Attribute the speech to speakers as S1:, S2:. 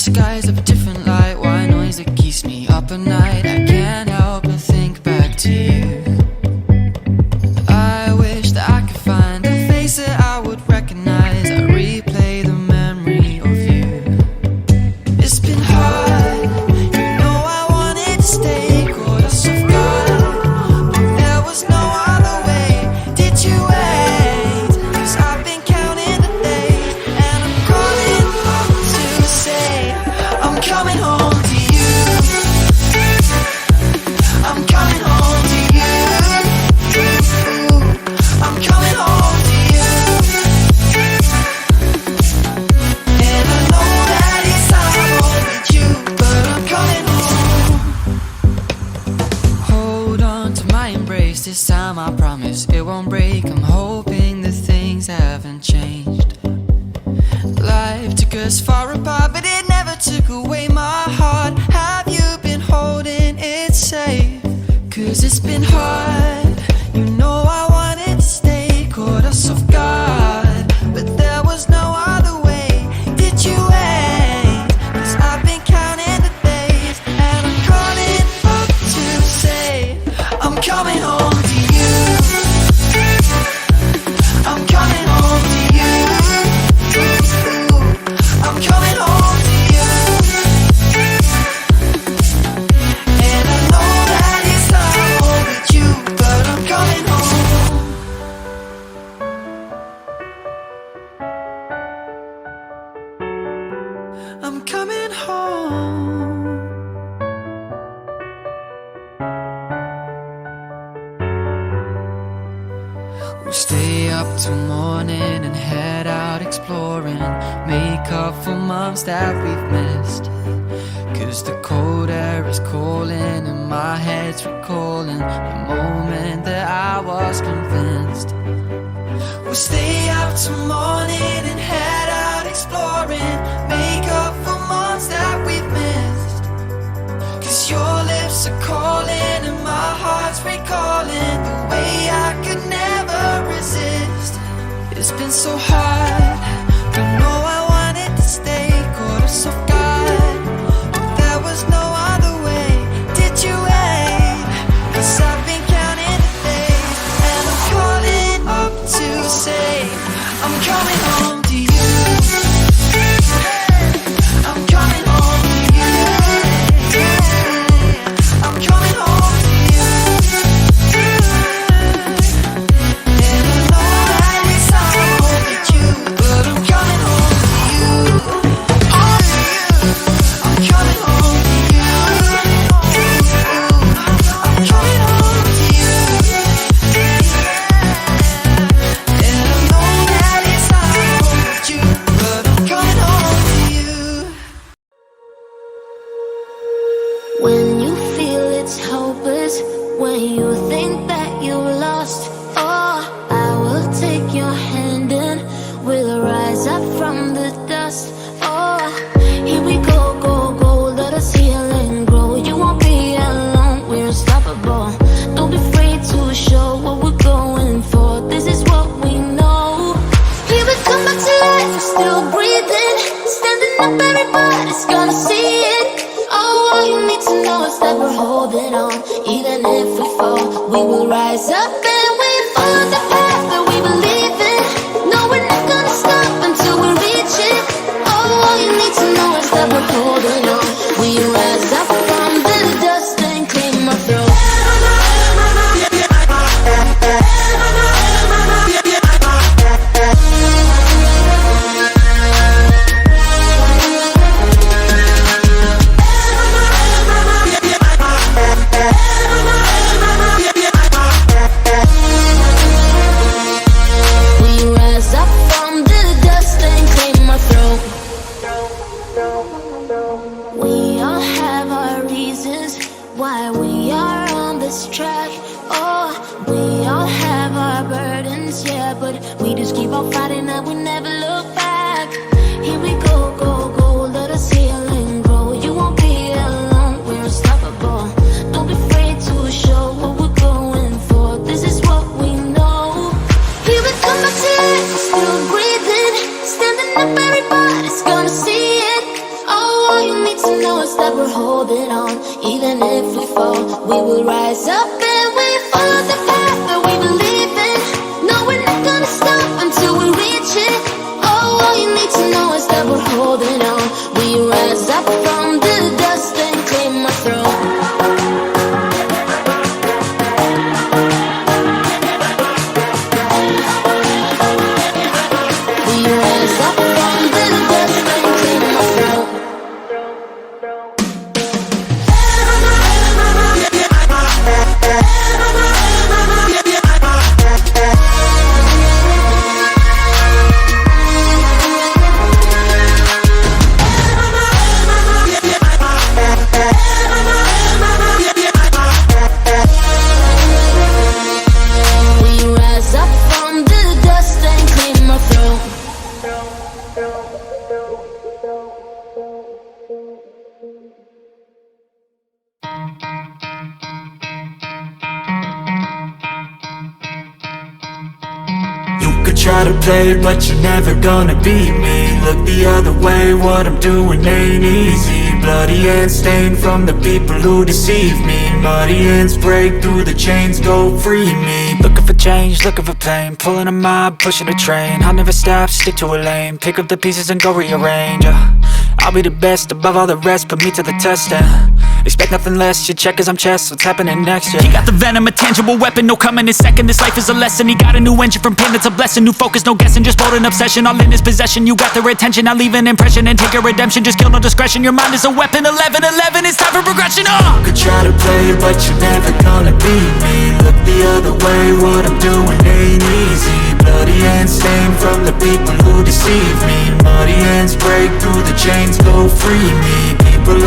S1: skies of a different light, white noise that keeps me up at night. I can't help but think back to you. I wish that I could find a face that I would recognize. I replay the memory of you. It's been hard, you know I wanted to stay, caught us off guard, but there was no other way. Did you wait? 'Cause I've been counting the days, and I'm calling up to say I'm coming home to you. I'm coming home to you. I'm coming home to you. And I know that it's hard with you, but I'm coming home. Hold on to my embrace, this time I promise it won't break. I'm hoping that things haven't changed. Life took us far apart, but it never took away my heart. Have you been holding it safe? 'Cause it's been hard, you know I wanted to stay, caught us off guard, but there was no other way. Did you wait? 'Cause I've been counting the days, and I'm calling up to say I'm coming home to you. I'm coming home to you. I'm coming home to you. And I know that it's hard with you, but I'm coming home. I'm coming home. We'll stay up till morning and head out exploring, make up for months that we've missed. 'Cause the cold air is calling and my head's recalling the moment that I was convinced. We'll stay up till morning and head out exploring, make up for months that we've missed. 'Cause your lips are calling and my heart's recalling the way I could never resist. It's been so hard, you know I wanted to stay, caught us off guard, but there was no other way. Did you wait? 'Cause I've been counting the days, and I'm calling up to say I'm coming home to you. I'm coming home to you. I'm coming home to you. And I know that it's hard with you, but I'm coming home to you. I'm coming home to you. I'm coming home to you. And I know that it's hard with you, but I'm coming home to you.
S2: When you feel it's hopeless, when you think that you're lost, oh, I will take your hand and we'll rise up from the dust. Oh, here we go, go, go, let us heal and grow. You won't be alone, we're unstoppable. Don't be afraid to show what we're going for. This is what we know. Here we come back to life, we're still breathing, standing up, everybody's gonna see it. Oh, all you need to know is that we're holding on. Even if we fall, we will rise up and we follow the path that we believe in. No, we're not gonna stop until we reach it. Oh, all you need to know is that we're holding on. We rise up from the dust and clean my throat. We rise up from the dust and clean my throat. We all have our reasons why we are on this track. Oh, we all have our burdens, yeah, but we just keep on fighting and we never look back. Here we go, go, go, let us heal and grow. You won't be alone, we're unstoppable. Don't be afraid to show what we're going for. This is what we know. Here we come back to life, still breathing, standing up, everybody's gonna see it. Oh, all we're holding on. Even if we fall, we will rise up and we follow the path that we believe in. No, we're not gonna stop until we reach it. Oh, all you need to know is that we're holding on. We rise up from the dust and claim our throne. We rise up from the dust and claim our throne. We rise up from the dust and claim our throne.
S1: You could try to play, but you're never gonna beat me. Look the other way, what I'm doing ain't easy. Bloody hands stained from the people who deceive me. Muddy hands break through the chains, go free me. Looking for change, looking for pain, pulling a mob, pushing a train. I'll never stop, stick to a lane, pick up the pieces and go rearrange. I'll be the best above all the rest, put me to the test and expect nothing less, your check is I'm chess, what's happening next, yeah. He got the venom, a tangible weapon, no coming in second. This life is a lesson, he got a new engine from pain, it's a blessing. New focus, no guessing, just bold and obsession. All in his possession, you got their attention. I'll leave an impression and take your redemption. Just kill, no discretion, your mind is a weapon. 11-11, it's time for progression, You could try to play, but you're never gonna beat me. Look the other way, what I'm doing ain't easy. Bloody hands stained from the people who deceive me. Muddy hands break through the chains, go free me. People